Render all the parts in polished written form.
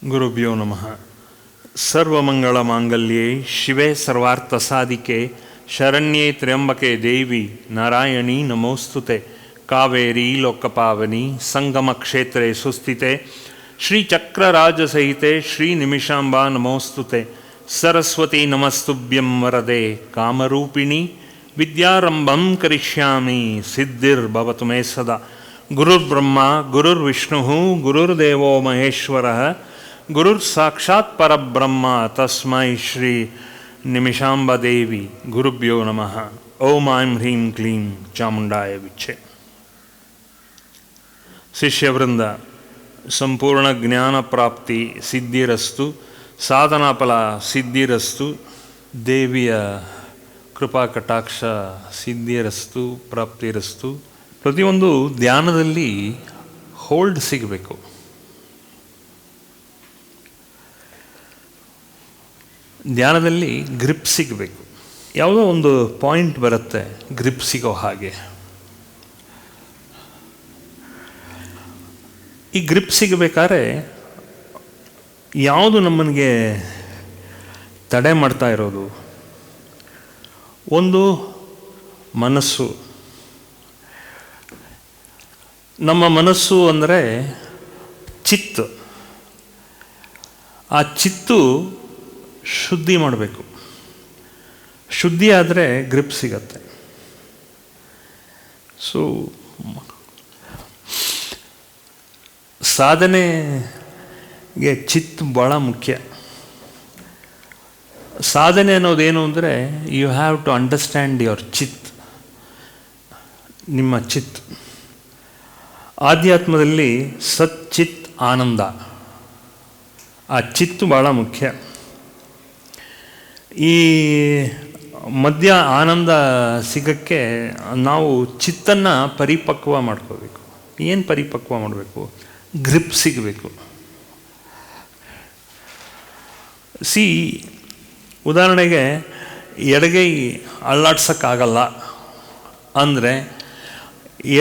ಗುರುಭ್ಯೋ ನಮಃ. ಸರ್ವಮಂಗಳಮಾಂಗಲ್ಯೆ ಶಿವೆ ಸರ್ವಾರ್ಥಸಾಧಿಕೆ ಶರಣ್ಯೇ ತ್ರ್ಯಂಬಕೆ ದೇವಿ ನಾರಾಯಣೀ ನಮೋಸ್ತುತೆ. ಕಾವೇರಿ ಲೋಕಪಾವನಿ ಸಂಗಮ ಕ್ಷೇತ್ರೇ ಸುಸ್ಥಿತೆ ಶ್ರೀಚಕ್ರರಾಜಸಹಿತೆ ಶ್ರೀ ನಿಮಿಷಾಂಬಾ ನಮೋಸ್ತುತೆ. ಸರಸ್ವತಿ ನಮಸ್ತುಭ್ಯಂ ವರದೆ ಕಾಮರೂಪಿಣಿ ವಿದ್ಯಾರಂಭಂ ಕರಿಷ್ಯಾಮಿ ಸಿದ್ಧಿರ್ಭವತು ಮೇ ಸದಾ. ಗುರುರ್ಬ್ರಹ್ಮ ಗುರುರ್ವಿಷ್ಣು ಗುರುರ್ದೇವೋ ಮಹೇಶ್ವರಃ ಗುರುರ್ ಸಾಕ್ಷಾತ್ ಪರಬ್ರಹ್ಮ ತಸ್ಮೈ ಶ್ರೀ ನಿಮಿಷಾಂಬದೇವಿ ಗುರುಭ್ಯೋ ನಮಃ. ಓಂ ಐಂ ಹ್ರೀಂ ಕ್ಲೀಂ ಚಾಮುಂಡಾಯ ವಿಚ್ಚೆ. ಶಿಷ್ಯವೃಂದ, ಸಂಪೂರ್ಣ ಜ್ಞಾನ ಪ್ರಾಪ್ತಿ ಸಿದ್ಧಿರಸ್ತು, ಸಾಧನಾ ಫಲ ಸಿದ್ಧಿರಸ್ತು, ದೇವಿಯ ಕೃಪಾ ಕಟಾಕ್ಷ ಸಿದ್ಧಿರಸ್ತು, ಪ್ರಾಪ್ತಿರಸ್ತು. ಪ್ರತಿಯೊಂದು ಧ್ಯಾನದಲ್ಲಿ ಹೋಲ್ಡ್ ಸಿಗಬೇಕು. ಧ್ಯಾನದಲ್ಲಿ ಗ್ರಿಪ್ ಸಿಗಬೇಕು. ಯಾವುದೋ ಒಂದು ಪಾಯಿಂಟ್ ಬರುತ್ತೆ ಗ್ರಿಪ್ ಸಿಗೋ ಹಾಗೆ. ಈ ಗ್ರಿಪ್ ಸಿಗಬೇಕಾದ್ರೆ ಯಾವುದು ನಮ್ಮನಿಗೆ ತಡೆ ಮಾಡ್ತಾ ಇರೋದು? ಒಂದು ಮನಸ್ಸು. ನಮ್ಮ ಮನಸ್ಸು ಅಂದರೆ ಚಿತ್ತು. ಆ ಚಿತ್ತು ಶುದ್ಧಿ ಮಾಡಬೇಕು. ಶುದ್ಧಿ ಆದರೆ ಗ್ರಿಪ್ ಸಿಗತ್ತೆ. ಸೊ ಸಾಧನೆಗೆ ಚಿತ್ತು ಭಾಳ ಮುಖ್ಯ. ಸಾಧನೆ ಅನ್ನೋದೇನು ಅಂದರೆ you have to understand your ಚಿತ್, ನಿಮ್ಮ ಚಿತ್. ಆಧ್ಯಾತ್ಮದಲ್ಲಿ ಸಚ್ಚಿತ್ ಆನಂದ, ಆ ಚಿತ್ತು ಭಾಳ ಮುಖ್ಯ. ಈ ಮಧ್ಯ ಆನಂದ ಸಿಗಕ್ಕೆ ನಾವು ಚಿತ್ತನ್ನು ಪರಿಪಕ್ವ ಮಾಡ್ಕೋಬೇಕು. ಏನು ಪರಿಪಕ್ವ ಮಾಡಬೇಕು? ಗ್ರಿಪ್ ಸಿಗಬೇಕು. ಉದಾಹರಣೆಗೆ ಎಡಗೈ ಅಲ್ಲಾಡ್ಸೋಕ್ಕಾಗಲ್ಲ ಅಂದರೆ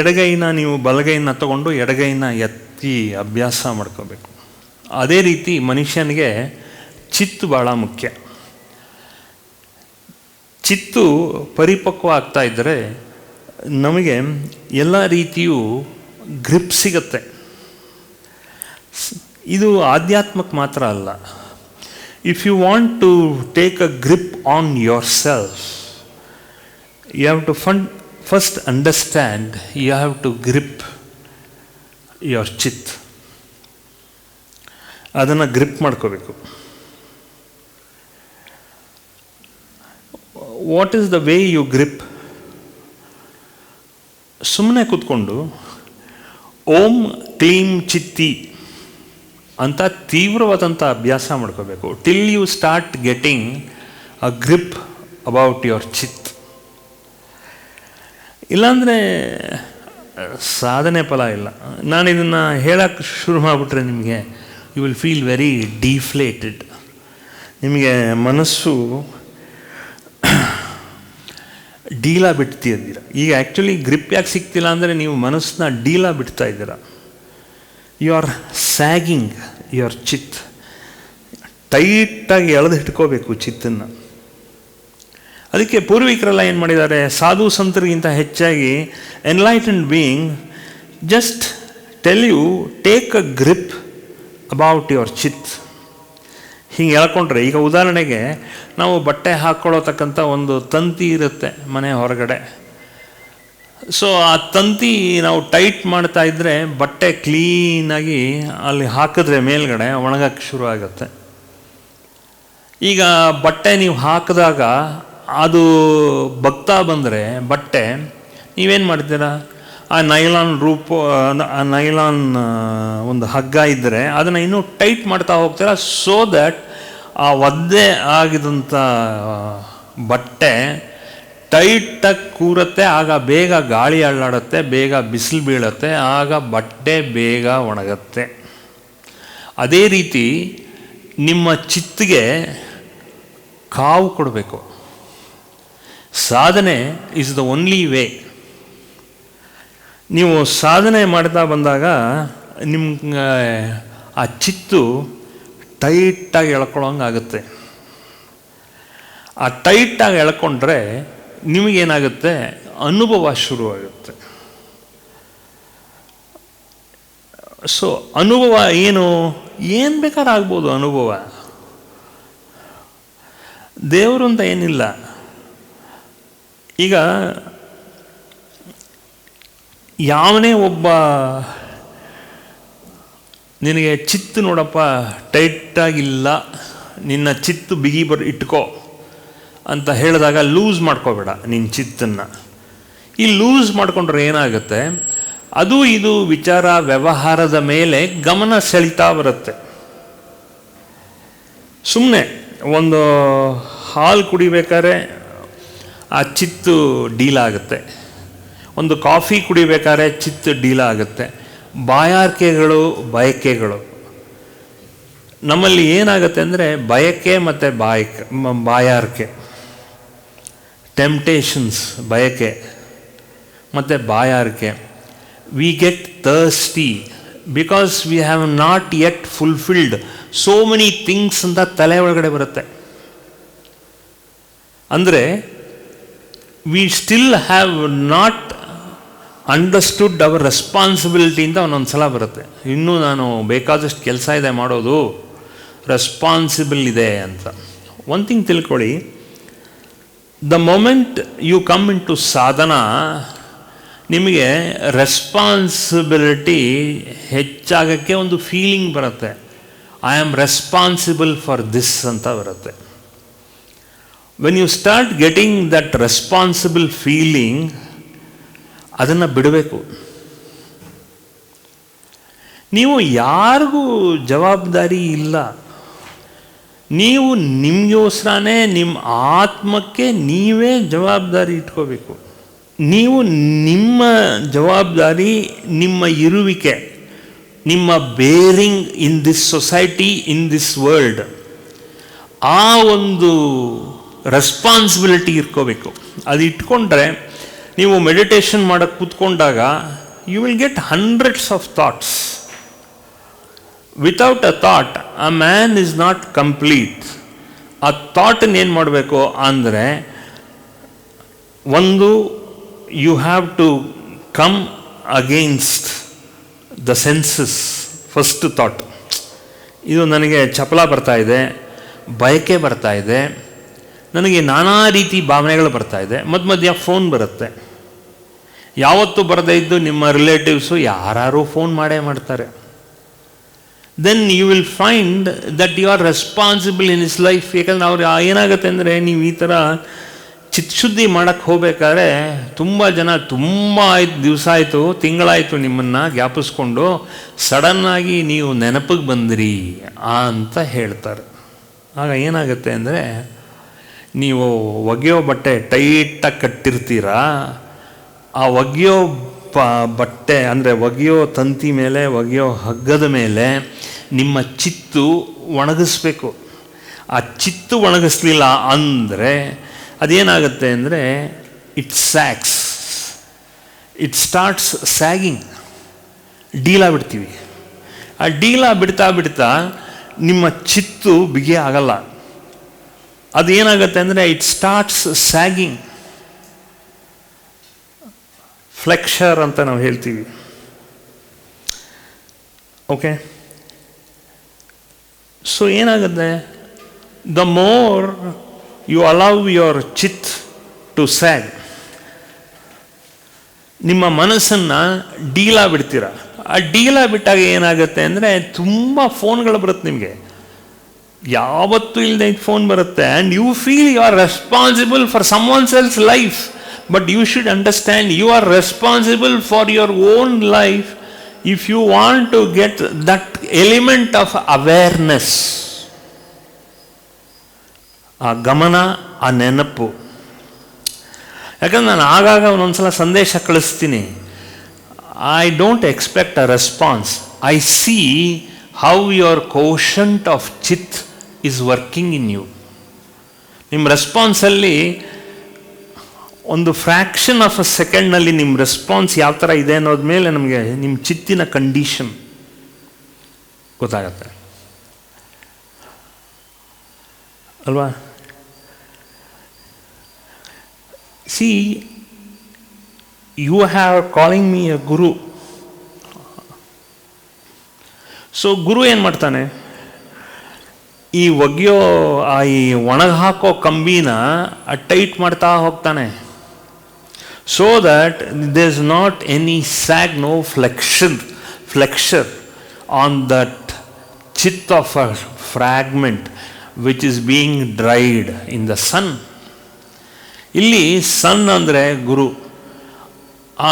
ಎಡಗೈನ ನೀವು ಬಲಗೈನ ತಗೊಂಡು ಎಡಗೈನ ಎತ್ತಿ ಅಭ್ಯಾಸ ಮಾಡ್ಕೋಬೇಕು. ಅದೇ ರೀತಿ ಮನುಷ್ಯನಿಗೆ ಚಿತ್ತು ಭಾಳ ಮುಖ್ಯ. ಚಿತ್ತು ಪರಿಪಕ್ವ ಆಗ್ತಾ ಇದ್ದರೆ ನಮಗೆ ಎಲ್ಲ ರೀತಿಯೂ ಗ್ರಿಪ್ ಸಿಗತ್ತೆ. ಇದು ಆಧ್ಯಾತ್ಮಕ್ಕೆ ಮಾತ್ರ ಅಲ್ಲ. If you want to take a grip on yourself, you have to first understand, you have to grip your ಚಿತ್. ಅದನ್ನು ಗ್ರಿಪ್ ಮಾಡ್ಕೋಬೇಕು. What is the way you grip? ಸುಮ್ಮನೆ ಕೂತ್ಕೊಂಡು ಓಂ ಕ್ಲೀಂ ಚಿತ್ತಿ ಅಂತ ತೀವ್ರವಾದಂಥ ಅಭ್ಯಾಸ ಮಾಡ್ಕೋಬೇಕು. Till you start getting a grip about your ಚಿತ್. ಇಲ್ಲಾಂದರೆ ಸಾಧನೆ ಫಲ ಇಲ್ಲ. ನಾನು ಇದನ್ನು ಹೇಳಕ್ಕೆ ಶುರು ಮಾಡಿಬಿಟ್ರೆ ನಿಮಗೆ ಯು ವಿಲ್ ಫೀಲ್ ವೆರಿ ಡಿಫ್ಲೇಟೆಡ್. ನಿಮಗೆ ಮನಸ್ಸು ಡೀಲ ಬಿಡ್ತಿದ್ದೀರ. ಈಗ ಆ್ಯಕ್ಚುಲಿ ಗ್ರಿಪ್ ಯಾಕೆ ಸಿಗ್ತಿಲ್ಲ ಅಂದರೆ ನೀವು ಮನಸ್ಸನ್ನ ಡೀಲ ಬಿಡ್ತಾ ಇದ್ದೀರ. ಯು ಆರ್ ಸ್ಯಾಗಿಂಗ್ ಯುವರ್ ಚಿತ್. ಟೈಟಾಗಿ ಎಳೆದು ಇಟ್ಕೋಬೇಕು ಚಿತ್ತನ್ನು. ಅದಕ್ಕೆ ಪೂರ್ವಿಕರೆಲ್ಲ ಏನು ಮಾಡಿದ್ದಾರೆ, ಸಾಧು ಸಂತರಿಗಿಂತ ಹೆಚ್ಚಾಗಿ enlightened being just tell you take a grip about your ಚಿತ್. ಹೀಗೆ ಹೇಳ್ಕೊಂಡ್ರೆ, ಈಗ ಉದಾಹರಣೆಗೆ ನಾವು ಬಟ್ಟೆ ಹಾಕ್ಕೊಳ್ಳೋತಕ್ಕಂಥ ಒಂದು ತಂತಿ ಇರುತ್ತೆ ಮನೆ ಹೊರಗಡೆ. ಸೊ ಆ ತಂತಿ ನಾವು ಟೈಟ್ ಮಾಡ್ತಾ ಇದ್ದರೆ ಬಟ್ಟೆ ಕ್ಲೀನಾಗಿ ಅಲ್ಲಿ ಹಾಕಿದ್ರೆ ಮೇಲ್ಗಡೆ ಒಣಗಕ್ಕೆ ಶುರು ಆಗುತ್ತೆ. ಈಗ ಬಟ್ಟೆ ನೀವು ಹಾಕಿದಾಗ ಅದು ಬಗ್ತಾ ಬಂದರೆ ಬಟ್ಟೆ ನೀವೇನು ಮಾಡ್ತೀರಾ? ಆ ನೈಲಾನ್ ನೈಲಾನ್ ಒಂದು ಹಗ್ಗ ಇದ್ದರೆ ಅದನ್ನು ಇನ್ನೂ ಟೈಟ್ ಮಾಡ್ತಾ ಹೋಗ್ತೀರಾ, ಸೋ ದ್ಯಾಟ್ ಆ ಒದ್ದೆ ಆಗಿದಂಥ ಬಟ್ಟೆ ಟೈಟಾಗಿ ಕೂರುತ್ತೆ. ಆಗ ಬೇಗ ಗಾಳಿ ಅಳ್ಳಾಡುತ್ತೆ, ಬೇಗ ಬಿಸಿಲು ಬೀಳುತ್ತೆ, ಆಗ ಬಟ್ಟೆ ಬೇಗ ಒಣಗತ್ತೆ. ಅದೇ ರೀತಿ ನಿಮ್ಮ ಚಿತ್ತಿಗೆ ಕಾವು ಕೊಡಬೇಕು. ಸಾಧನೆ ಈಸ್ ದ ಓನ್ಲಿ ವೇ. ನೀವು ಸಾಧನೆ ಮಾಡ್ತಾ ಬಂದಾಗ ನಿಮ್ಮ ಆ ಚಿತ್ತು ಟೈಟಾಗಿ ಎಳ್ಕೊಳ್ಳೋಂಗಾಗುತ್ತೆ. ಆ ಟೈಟಾಗಿ ಎಳ್ಕೊಂಡ್ರೆ ನಿಮಗೇನಾಗುತ್ತೆ, ಅನುಭವ ಶುರುವಾಗುತ್ತೆ. ಸೊ ಅನುಭವ ಏನು ಬೇಕಾದ್ರೂ ಆಗ್ಬೋದು. ಅನುಭವ ದೇವರು ಅಂತ ಏನಿಲ್ಲ. ಈಗ ಯಾವನೇ ಒಬ್ಬ ನಿನಗೆ ಚಿತ್ತು ನೋಡಪ್ಪ ಟೈಟಾಗಿಲ್ಲ, ನಿನ್ನ ಚಿತ್ತು ಬಿಗಿ ಇಟ್ಕೋ ಅಂತ ಹೇಳಿದಾಗ ಲೂಸ್ ಮಾಡ್ಕೋಬೇಡ ನಿನ್ನ ಚಿತ್ತನ್ನು. ಈ ಲೂಸ್ ಮಾಡ್ಕೊಂಡ್ರೆ ಏನಾಗುತ್ತೆ, ಅದು ಇದು ವಿಚಾರ ವ್ಯವಹಾರದ ಮೇಲೆ ಗಮನ ಸೆಳೀತಾ ಬರುತ್ತೆ. ಸುಮ್ಮನೆ ಒಂದು ಹಾಲು ಕುಡಿಬೇಕಾದ್ರೆ ಆ ಚಿತ್ತು ಡೀಲಾಗುತ್ತೆ, ಒಂದು ಕಾಫಿ ಕುಡಿಬೇಕಾದ್ರೆ ಚಿತ್ತು ಡೀಲಾಗುತ್ತೆ. ಬಾಯಾರಿಕೆಗಳು ಬಯಕೆಗಳು ನಮ್ಮಲ್ಲಿ ಏನಾಗುತ್ತೆ ಅಂದರೆ, ಬಯಕೆ ಮತ್ತು ಬಾಯಾರಿಕೆ, ಟೆಂಪ್ಟೇಷನ್ಸ್ ಬಯಕೆ ಮತ್ತು ಬಾಯಾರಿಕೆ. We get thirsty because we have not yet fulfilled so many things ಅಂತ ತಲೆ ಒಳಗಡೆ ಬರುತ್ತೆ. ಅಂದರೆ we still have not understood our responsibility ಅಂತ ಒಂದೊಂದು ಸಲ ಬರುತ್ತೆ. ಇನ್ನೂ ನಾನು ಬೇಕಾದಷ್ಟು ಕೆಲಸ ಇದೆ ಮಾಡೋದು, ರೆಸ್ಪಾನ್ಸಿಬಲ್ ಇದೆ ಅಂತ. ಒನ್ ಥಿಂಗ್ ತಿಳ್ಕೊಳ್ಳಿ, the moment you come into Sadhana, ನಿಮಗೆ ರೆಸ್ಪಾನ್ಸಿಬಿಲಿಟಿ ಹೆಚ್ಚಾಗಕ್ಕೆ ಒಂದು ಫೀಲಿಂಗ್ ಬರುತ್ತೆ. I am responsible for this ಅಂತ ಬರುತ್ತೆ. When you start getting that responsible feeling, ಅದನ್ನು ಬಿಡಬೇಕು. ನೀವು ಯಾರಿಗೂ ಜವಾಬ್ದಾರಿ ಇಲ್ಲ. ನೀವು ನಿಮಗೋಸ್ಕರನೇ, ನಿಮ್ಮ ಆತ್ಮಕ್ಕೆ ನೀವೇ ಜವಾಬ್ದಾರಿ ಇಟ್ಕೋಬೇಕು. ನೀವು ನಿಮ್ಮ ಜವಾಬ್ದಾರಿ, ನಿಮ್ಮ ಇರುವಿಕೆ, ನಿಮ್ಮ bearing in this society, in this world, ಆ ಒಂದು ರೆಸ್ಪಾನ್ಸಿಬಿಲಿಟಿ ಇಟ್ಕೋಬೇಕು. ಅದು ಇಟ್ಕೊಂಡ್ರೆ ನೀವು ಮೆಡಿಟೇಷನ್ ಮಾಡೋಕ್ಕೆ ಕೂತ್ಕೊಂಡಾಗ you will get hundreds of thoughts. Without a thought a man is not complete. ಆ ಥಾಟನ್ನು ಏನು ಮಾಡಬೇಕು ಅಂದರೆ, ಒಂದು you have to come against the senses. First thought, ಇದು ನನಗೆ ಚಪಲ ಬರ್ತಾ ಇದೆ, ಬಯಕೆ ಬರ್ತಾ ಇದೆ, ನನಗೆ ನಾನಾ ರೀತಿ ಭಾವನೆಗಳು ಬರ್ತಾ ಇದೆ. ಮಧ್ಯ ಫೋನ್ ಬರುತ್ತೆ. ಯಾವತ್ತೂ ಬರದೇ ಇದ್ದು ನಿಮ್ಮ ರಿಲೇಟಿವ್ಸು ಯಾರು ಫೋನ್ ಮಾಡೇ ಮಾಡ್ತಾರೆ. Then you will find that you are responsible in his life. ಯಾಕಂದರೆ ಅವ್ರು ಏನಾಗುತ್ತೆ ಅಂದರೆ, ನೀವು ಈ ಥರ ಚಿತ್ತಶುದ್ಧಿ ಮಾಡೋಕ್ಕೆ ಹೋಗ್ಬೇಕಾದ್ರೆ ತುಂಬ ಜನ ತುಂಬ ದಿವಸ ಆಯಿತು, ತಿಂಗಳಾಯಿತು ನಿಮ್ಮನ್ನು ಜ್ಞಾಪಿಸ್ಕೊಂಡು, ಸಡನ್ನಾಗಿ ನೀವು ನೆನಪಿಗೆ ಬಂದಿರಿ ಅಂತ ಹೇಳ್ತಾರೆ. ಆಗ ಏನಾಗುತ್ತೆ ಅಂದರೆ, ನೀವು ಒಗೆಯೋ ಬಟ್ಟೆ ಟೈಟಾಗಿ ಕಟ್ಟಿರ್ತೀರಾ, ಆ ಒಗೆಯೋ ಬಟ್ಟೆ ಅಂದರೆ ಒಗೆಯೋ ತಂತಿ ಮೇಲೆ, ಒಗೆಯೋ ಹಗ್ಗದ ಮೇಲೆ ನಿಮ್ಮ ಚಿತ್ತು ಒಣಗಿಸ್ಬೇಕು. ಆ ಚಿತ್ತು ಒಣಗಿಸ್ಲಿಲ್ಲ ಅಂದರೆ ಅದೇನಾಗುತ್ತೆ ಅಂದರೆ, ಇಟ್ ಸ್ಯಾಗ್ಸ್, ಇಟ್ ಸ್ಟಾರ್ಟ್ಸ್ ಸ್ಯಾಗಿಂಗ್. ಡೀಲಾಗ್ಬಿಡ್ತೀವಿ. ಆ ಡೀಲ ಬಿಡ್ತಾ ಬಿಡ್ತಾ ನಿಮ್ಮ ಚಿತ್ತು ಬಿಗಿ ಆಗಲ್ಲ. ಅದು ಏನಾಗುತ್ತೆ ಅಂದರೆ, ಇಟ್ ಸ್ಟಾರ್ಟ್ಸ್ ಸ್ಯಾಗಿಂಗ್. ಫ್ಲೆಕ್ಷರ್ ಅಂತ ನಾವು ಹೇಳ್ತೀವಿ. ಓಕೆ, ಸೊ ಏನಾಗುತ್ತೆ, the more you allow your ಚಿತ್ ಟು ಸ್ಯಾಗ್, ನಿಮ್ಮ ಮನಸ್ಸನ್ನು ಡೀಲ ಬಿಡ್ತೀರ. ಆ ಡೀಲ ಬಿಟ್ಟಾಗ ಏನಾಗುತ್ತೆ ಅಂದರೆ, ತುಂಬ ಫೋನ್ಗಳು ಬರುತ್ತೆ ನಿಮಗೆ, ಯಾವತ್ತೂ ಇಲ್ಲದೆ ಫೋನ್ ಬರುತ್ತೆ. And you feel you are responsible for someone's else life. But you should understand, you are responsible for your own life if you want to get that element of awareness. ಆ ಗಮನ, ಆ ನೆನಪು. ಯಾಕಂದ್ರೆ ನಾನು ಆಗಾಗ ಒಂದೊಂದ್ಸಲ ಸಂದೇಶ ಕಳಿಸ್ತೀನಿ. I don't expect a response. I C how your quotient of ಚಿತ್ ಈಸ್ ವರ್ಕಿಂಗ್ ಇನ್ ಯು. ನಿಮ್ಮ ರೆಸ್ಪಾನ್ಸಲ್ಲಿ ಒಂದು ಫ್ರ್ಯಾಕ್ಷನ್ ಆಫ್ ಅ ಸೆಕೆಂಡ್ನಲ್ಲಿ ನಿಮ್ಮ ರೆಸ್ಪಾನ್ಸ್ ಯಾವ ಥರ ಇದೆ ಅನ್ನೋದ ಮೇಲೆ ನಮಗೆ ನಿಮ್ಮ ಚಿತ್ತಿನ ಕಂಡೀಷನ್ ಗೊತ್ತಾಗತ್ತೆ. ಅಲ್ವಾ? See, you have calling me a guru. So ಗುರು ಏನು ಮಾಡ್ತಾನೆ? ಈ ಒಗೆಯೋ ಈ ಒಣಗ ಹಾಕೋ ಕಂಬಿನ ಟೈಟ್ ಮಾಡ್ತಾ ಹೋಗ್ತಾನೆ. So that there is not any sag, no flexure on that chit of a fragment which is being dried in the sun. ಇಲ್ಲಿ ಸನ್ ಅಂದರೆ ಗುರು. ಆ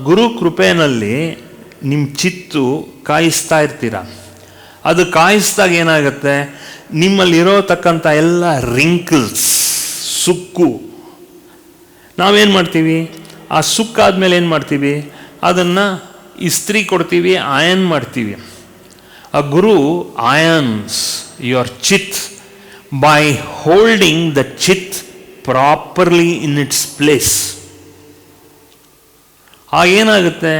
ಗುರು ಕೃಪೆಯಲ್ಲಿ ನಿಮ್ಮ ಚಿತ್ತು ಕಾಯಿಸ್ತಾ ಇರ್ತೀರ. ಅದು ಕಾಯಿಸಿದಾಗ ಏನಾಗುತ್ತೆ, ನಿಮ್ಮಲ್ಲಿರೋತಕ್ಕಂಥ ಎಲ್ಲ ರಿಂಕಲ್ಸ್, ಸುಕ್ಕು, ನಾವೇನು ಮಾಡ್ತೀವಿ, ಆ ಸುಕ್ಕಾದ್ಮೇಲೆ ಏನು ಮಾಡ್ತೀವಿ, ಅದನ್ನು ಇಸ್ತ್ರಿ ಕೊಡ್ತೀವಿ, ಆಯನ್ ಮಾಡ್ತೀವಿ. ಆ ಗುರು ಆಯನ್ಸ್ ಯುವರ್ ಚಿತ್ ಬೈ ಹೋಲ್ಡಿಂಗ್ ದ ಚಿತ್ ಪ್ರಾಪರ್ಲಿ ಇನ್ ಇಟ್ಸ್ ಪ್ಲೇಸ್. ಆಗೇನಾಗುತ್ತೆ,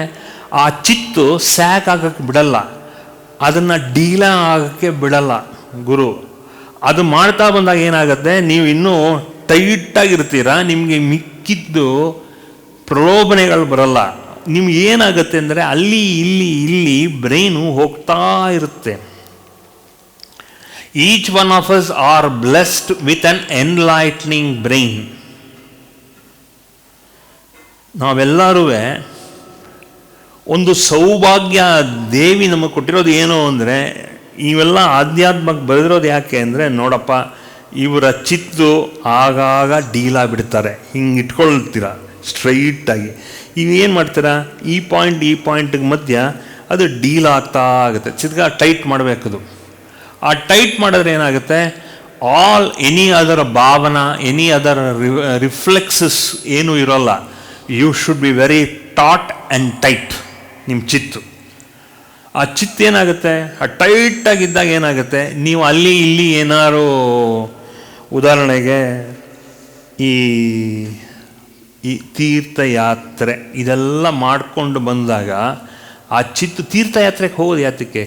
ಆ ಚಿತ್ತು ಸ್ಯಾಕ್ ಆಗಕ್ಕೆ ಬಿಡಲ್ಲ, ಅದನ್ನು ಡೀಲ ಆಗೋಕ್ಕೆ ಬಿಡಲ್ಲ ಗುರು. ಅದು ಮಾಡ್ತಾ ಬಂದಾಗ ಏನಾಗುತ್ತೆ, ನೀವು ಇನ್ನೂ ಟೈಟಾಗಿರ್ತೀರ, ನಿಮಗೆ ಮಿಕ್ಕಿದ್ದು ಪ್ರಲೋಭನೆಗಳು ಬರಲ್ಲ. ನಿಮ್ಗೆ ಏನಾಗುತ್ತೆ ಅಂದರೆ ಅಲ್ಲಿ ಇಲ್ಲಿ ಬ್ರೈನು ಹೋಗ್ತಾ ಇರುತ್ತೆ. Each one of us are blessed with an ಎನ್ಲೈಟ್ನಿಂಗ್ brain. ನಾವೆಲ್ಲರೂ ಒಂದು ಸೌಭಾಗ್ಯ ದೇವಿ ನಮಗೆ ಕೊಟ್ಟಿರೋದು ಏನು ಅಂದರೆ, ಇವೆಲ್ಲ ಆಧ್ಯಾತ್ಮಕ್ಕೆ ಬರೆದಿರೋದು ಯಾಕೆ ಅಂದರೆ, ನೋಡಪ್ಪ ಇವರ ಚಿತ್ತು ಆಗಾಗ ಡೀಲಾ ಬಿಡ್ತಾರೆ, ಹಿಂಗೆ ಇಟ್ಕೊಳ್ತೀರ ಸ್ಟ್ರೈಟಾಗಿ. ಇವೇನು ಮಾಡ್ತೀರಾ, ಈ ಪಾಯಿಂಟ್ಗೆ ಮಧ್ಯ ಅದು ಡೀಲ್ ಆಗ್ತಾ ಆಗುತ್ತೆ. ಚಿತ್ಕ ಟೈಟ್ ಮಾಡಬೇಕದು. ಆ ಟೈಟ್ ಮಾಡಿದ್ರೆ ಏನಾಗುತ್ತೆ, ಎನಿ ಅದರ ಭಾವನಾ, ಎನಿ ಅದರ ರಿಫ್ಲೆಕ್ಸಸ್ ಏನೂ ಇರೋಲ್ಲ. You should be very taut and tight. ನಿಮ್ಮ ಚಿತ್ತು, ಆ ಚಿತ್ತು ಏನಾಗುತ್ತೆ, ಆ ಟೈಟಾಗಿದ್ದಾಗ ಏನಾಗುತ್ತೆ, ನೀವು ಅಲ್ಲಿ ಇಲ್ಲಿ ಏನಾರು, ಉದಾಹರಣೆಗೆ ಈ ತೀರ್ಥಯಾತ್ರೆ ಇದೆಲ್ಲ ಮಾಡಿಕೊಂಡು ಬಂದಾಗ ಆ ಚಿತ್ತು, ತೀರ್ಥಯಾತ್ರೆಗೆ ಹೋಗೋದು ಯಾತಕ್ಕೆ,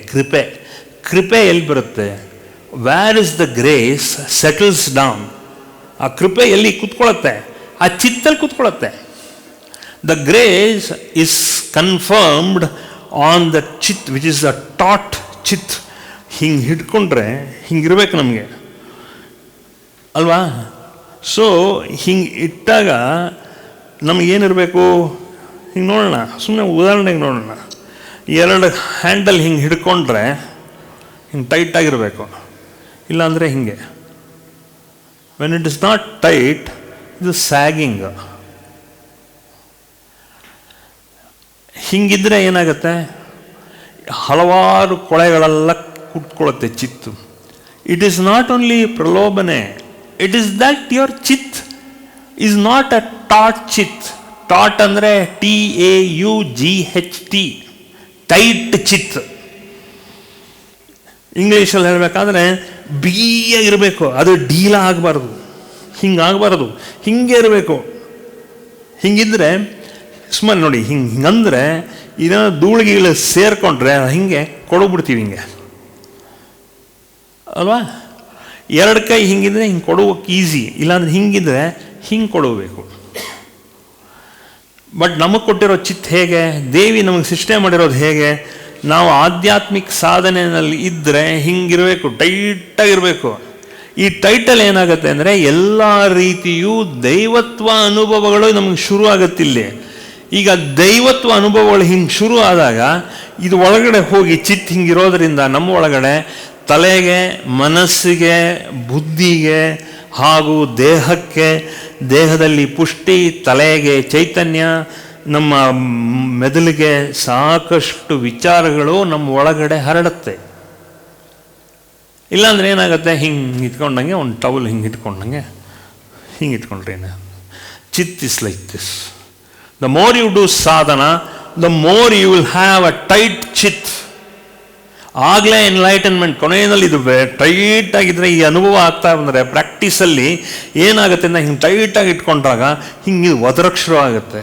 ಕೃಪೆ ಎಲ್ಲಿ ಬರುತ್ತೆ, where is the grace settles down. ಆ ಕೃಪೆ ಎಲ್ಲಿ ಕೂತ್ಕೊಳ್ಳುತ್ತೆ, ಆ ಚಿತ್ತಲ್ಲಿ ಕೂತ್ಕೊಳ್ಳುತ್ತೆ. The grace is confirmed on the chit, which is the taut chit. ಹಿಂಗೆ ಹಿಡ್ಕೊಂಡ್ರೆ ಹಿಂಗಿರ್ಬೇಕು ನಮಗೆ ಅಲ್ವಾ? ಸೊ ಹಿಂಗೆ ಇಟ್ಟಾಗ ನಮಗೇನಿರಬೇಕು, ಹಿಂಗೆ ನೋಡೋಣ, ಸುಮ್ಮನೆ ಉದಾಹರಣೆಗೆ ನೋಡೋಣ. ಎರಡು ಹ್ಯಾಂಡಲ್ ಹಿಂಗೆ ಹಿಡ್ಕೊಂಡ್ರೆ ಹಿಂಗೆ ಟೈಟಾಗಿರಬೇಕು, ಇಲ್ಲಾಂದರೆ ಹಿಂಗೆ. When it is not tight, ಇದು ಸ್ಯಾಗಿಂಗ್. ಹಿಂಗಿದ್ರೆ ಏನಾಗುತ್ತೆ, ಹಲವಾರು ಕೊಳೆಗಳೆಲ್ಲ ಕುಟ್ಕೊಳ್ಳುತ್ತೆ ಚಿತ್ತು. ಇಟ್ ಈಸ್ ನಾಟ್ ಓನ್ಲಿ ಪ್ರಲೋಭನೆ, it is that your chit is not a taut chit. Taut ಅಂದರೆ TAUGHT, ಟೈಟ್ ಚಿತ್. ಇಂಗ್ಲೀಷಲ್ಲಿ ಹೇಳಬೇಕಾದ್ರೆ ಬಿಗಿಯಾಗಿರಬೇಕು, ಅದು ಡೀಲ ಆಗಬಾರ್ದು, ಹಿಂಗಾಗಬಾರ್ದು, ಹಿಂಗೆ ಇರಬೇಕು. ಹಿಂಗಿದ್ರೆ ಸುಮ್ಮನೆ ನೋಡಿ, ಹಿಂಗಂದ್ರೆ ಇದನ್ನ ಧೂಳಿಗೆಗಳು ಸೇರಿಕೊಂಡ್ರೆ ಹಿಂಗೆ ಕೊಡೋಗ್ಬಿಡ್ತೀವಿ, ಹಿಂಗೆ ಅಲ್ವಾ? ಎರಡು ಕೈ ಹಿಂಗಿದ್ರೆ ಹಿಂಗೆ ಕೊಡೋಕ್ಕೆ ಈಸಿ, ಇಲ್ಲಾಂದ್ರೆ ಹಿಂಗಿದ್ರೆ ಹಿಂಗೆ ಕೊಡಬೇಕು. ಬಟ್ ನಮಗೆ ಕೊಟ್ಟಿರೋ ಚಿತ್ ಹೇಗೆ, ದೇವಿ ನಮಗೆ ಸೃಷ್ಟಿ ಮಾಡಿರೋದು ಹೇಗೆ, ನಾವು ಆಧ್ಯಾತ್ಮಿಕ ಸಾಧನೆಯಲ್ಲಿ ಇದ್ದರೆ ಹಿಂಗಿರಬೇಕು, ಟೈಟಾಗಿರಬೇಕು. ಈ ಟೈಟಲ್ ಏನಾಗುತ್ತೆ ಅಂದರೆ, ಎಲ್ಲ ರೀತಿಯೂ ದೈವತ್ವ ಅನುಭವಗಳು ನಮಗೆ ಶುರು ಆಗುತ್ತಿಲ್ಲಿ. ಈಗ ದೈವತ್ವ ಅನುಭವಗಳು ಹಿಂಗೆ ಶುರು ಆದಾಗ ಇದು ಒಳಗಡೆ ಹೋಗಿ ಚಿತ್ ಹಿಂಗಿರೋದ್ರಿಂದ ನಮ್ಮ ಒಳಗಡೆ ತಲೆಗೆ, ಮನಸ್ಸಿಗೆ, ಬುದ್ಧಿಗೆ ಹಾಗೂ ದೇಹಕ್ಕೆ, ದೇಹದಲ್ಲಿ ಪುಷ್ಟಿ, ತಲೆಗೆ ಚೈತನ್ಯ, ನಮ್ಮ ಮೆದುಳಿಗೆ ಸಾಕಷ್ಟು ವಿಚಾರಗಳು ನಮ್ಮ ಒಳಗಡೆ ಹರಡುತ್ತೆ. ಇಲ್ಲಾಂದ್ರೆ ಏನಾಗುತ್ತೆ, ಹಿಂಗೆ ಇಟ್ಕೊಂಡಂಗೆ ಒಂದು ಟವಲ್ ಹಿಂಗೆ ಇಟ್ಕೊಂಡಂಗೆ ಹಿಂಗೆ ಇಟ್ಕೊಂಡ್ರೆ ಚಿತ್ is like this. The more you do sadhana, the more you will have a tight chit. ಆಗಲೇ ಎನ್ಲೈಟನ್ಮೆಂಟ್. ಕೊನೆಯಲ್ಲಿ ಇದು ಟೈಟ್ ಆಗಿದ್ರೆ, ಈ ಅನುಭವ ಆಗ್ತಾ ಬಂದರೆ ಪ್ರಾಕ್ಟೀಸಲ್ಲಿ ಏನಾಗುತ್ತೆ ಅಂದರೆ, ಹಿಂಗೆ ಟೈಟಾಗಿ ಇಟ್ಕೊಂಡ್ರಾಗ ಹಿಂಗೆ ಒದರಕ್ಕೆ ಶುರು ಆಗುತ್ತೆ.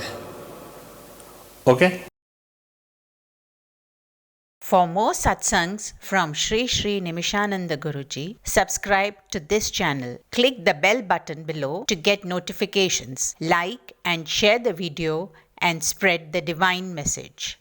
Okay. For more satsangs from Sri Sri Nimishananda Guruji, subscribe to this channel. Click the bell button below to get notifications. Like and share the video and spread the divine message.